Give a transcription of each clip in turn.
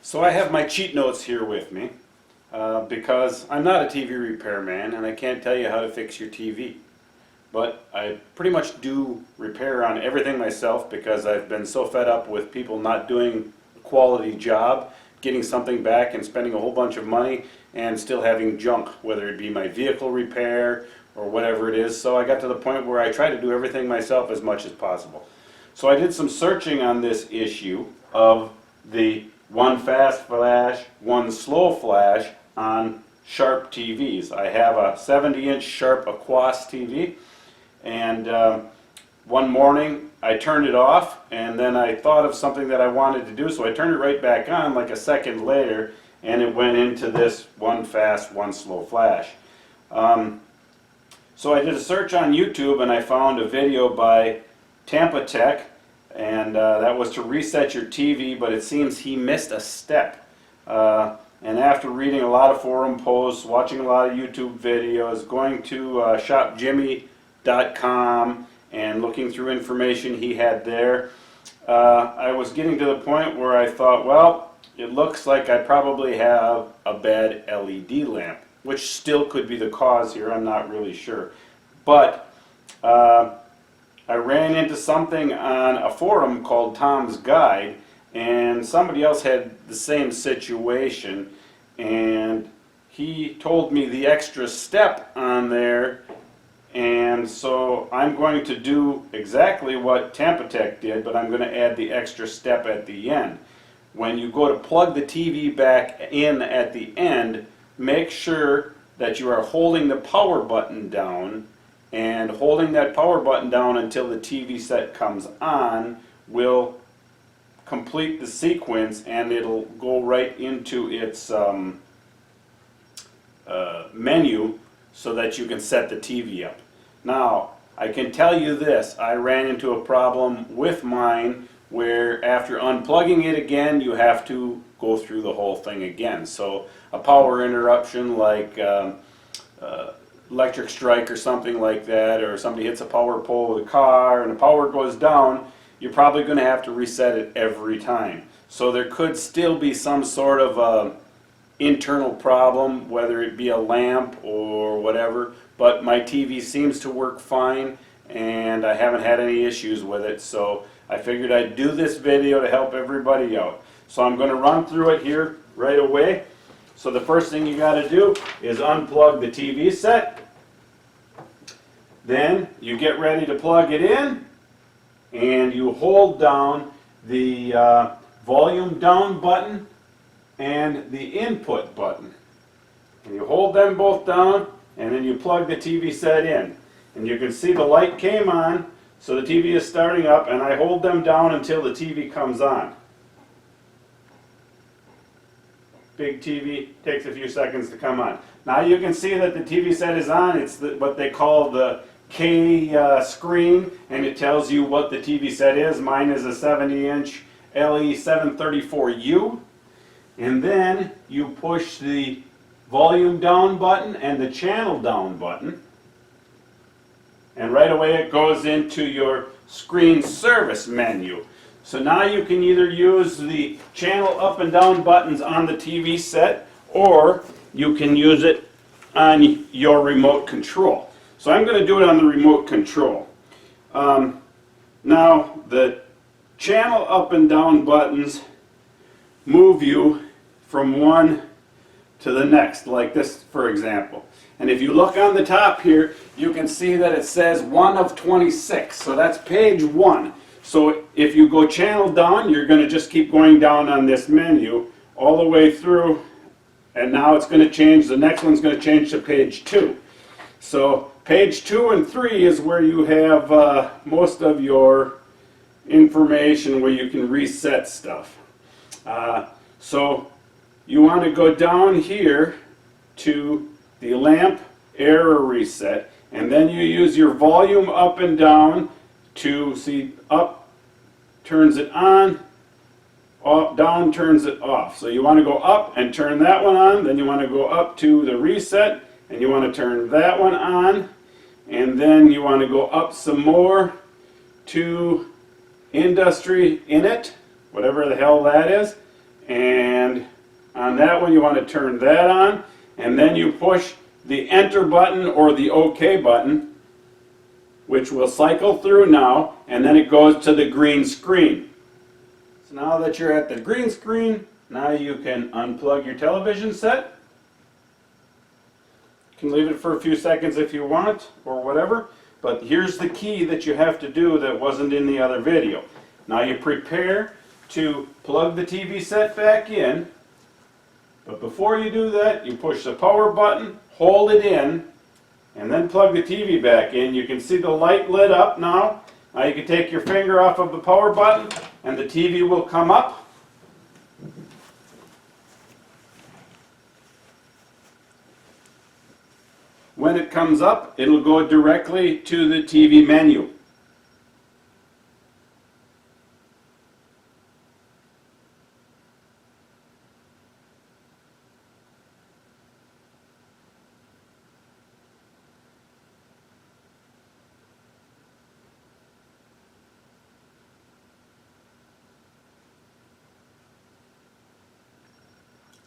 So I have my cheat notes here with me because I'm not a TV repairman and I can't tell you how to fix your TV. But I pretty much do repair on everything myself because I've been so fed up with people not doing a quality job, getting something back and spending a whole bunch of money and still having junk, whether it be my vehicle repair or whatever it is. So I got to the point where I try to do everything myself as much as possible. So I did some searching on this issue of the one fast flash, one slow flash on Sharp TVs. I have a 70-inch Sharp Aquos TV, and one morning I turned it off and then I thought of something that I wanted to do, so I turned it right back on like a second later and it went into this one fast, one slow flash. So I did a search on YouTube and I found a video by Tampatec, and that was to reset your TV, but it seems he missed a step. And after reading a lot of forum posts, watching a lot of YouTube videos, going to shopjimmy.com and looking through information he had there, I was getting to the point where I thought, well, it looks like I probably have a bad LED lamp, which still could be the cause here, I'm not really sure. But I ran into something on a forum called Tom's Guide, and somebody else had the same situation, and he told me the extra step on there, and so I'm going to do exactly what Tampatec did, but I'm going to add the extra step at the end. When you go to plug the TV back in at the end, make sure that you are holding the power button down, and holding that power button down until the TV set comes on will complete the sequence, and it'll go right into its menu so that you can set the TV up. Now, I can tell you this, I ran into a problem with mine where after unplugging it again, you have to go through the whole thing again. So a power interruption like electric strike or something like that, or somebody hits a power pole with a car and the power goes down, you're probably going to have to reset it every time. So there could still be some sort of internal problem, whether it be a lamp or whatever, but my TV seems to work fine and I haven't had any issues with it, so I figured I'd do this video to help everybody out. So I'm going to run through it here right away. So the first thing you got to do is unplug the TV set. Then you get ready to plug it in and you hold down the volume down button and the input button. And you hold them both down and then you plug the TV set in. And you can see the light came on, so the TV is starting up, and I hold them down until the TV comes on. Big TV, takes a few seconds to come on. Now you can see that the TV set is on. It's what they call the K screen, and it tells you what the TV set is. Mine is a 70-inch LE-734U. And then you push the volume down button and the channel down button. And right away it goes into your screen service menu. So now you can either use the channel up and down buttons on the TV set, or you can use it on your remote control. So I'm going to do it on the remote control. Now the channel up and down buttons move you from one to the next, like this for example. And if you look on the top here, you can see that it says 1 of 26, so that's page 1. So if you go channel down, you're going to just keep going down on this menu all the way through, and now it's going to change, the next one's going to change to page 2. So page 2 and 3 is where you have most of your information where you can reset stuff. So you want to go down here to the lamp error reset, and then you use your volume up and down to see up turns it on, down turns it off. So you want to go up and turn that one on, then you want to go up to the reset and you want to turn that one on, and then you want to go up some more to industry init, whatever the hell that is, and On that one you want to turn that on, and then you push the enter button or the OK button, which will cycle through now, and then it goes to the green screen. So now that you're at the green screen, now you can unplug your television set. You can leave it for a few seconds if you want, or whatever, but here's the key that you have to do that wasn't in the other video. Now you prepare to plug the TV set back in, but before you do that, you push the power button, hold it in, and then plug the TV back in. You can see the light lit up now. Now you can take your finger off of the power button and the TV will come up. When it comes up, it'll go directly to the TV menu.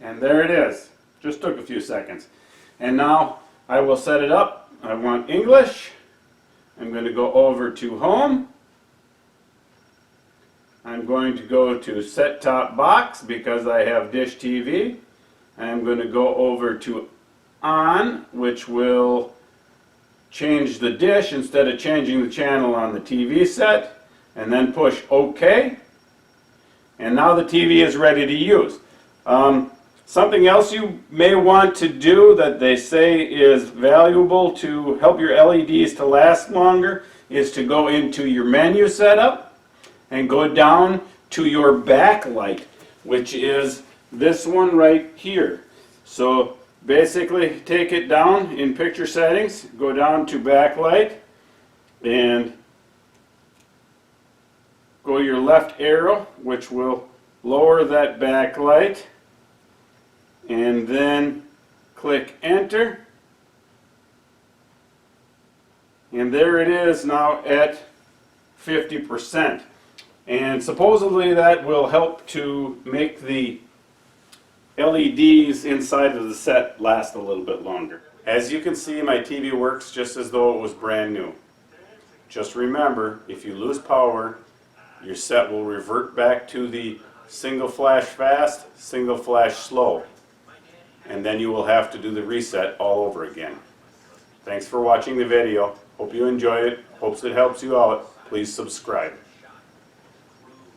And there it is. Just took a few seconds. And now I will set it up. I want English. I'm going to go over to Home. I'm going to go to Set Top Box because I have Dish TV. I'm going to go over to On, which will change the dish instead of changing the channel on the TV set. And then push OK. And now the TV is ready to use. Something else you may want to do that they say is valuable to help your LEDs to last longer is to go into your menu setup and go down to your backlight, which is this one right here. So basically take it down in picture settings, go down to backlight, and go your left arrow, which will lower that backlight. And then click enter, and there it is now at 50%. And supposedly that will help to make the LEDs inside of the set last a little bit longer. As you can see, my TV works just as though it was brand new. Just remember, if you lose power, your set will revert back to the single flash fast, single flash slow. And then you will have to do the reset all over again. Thanks for watching the video. Hope you enjoy it. Hopes it helps you out. Please subscribe.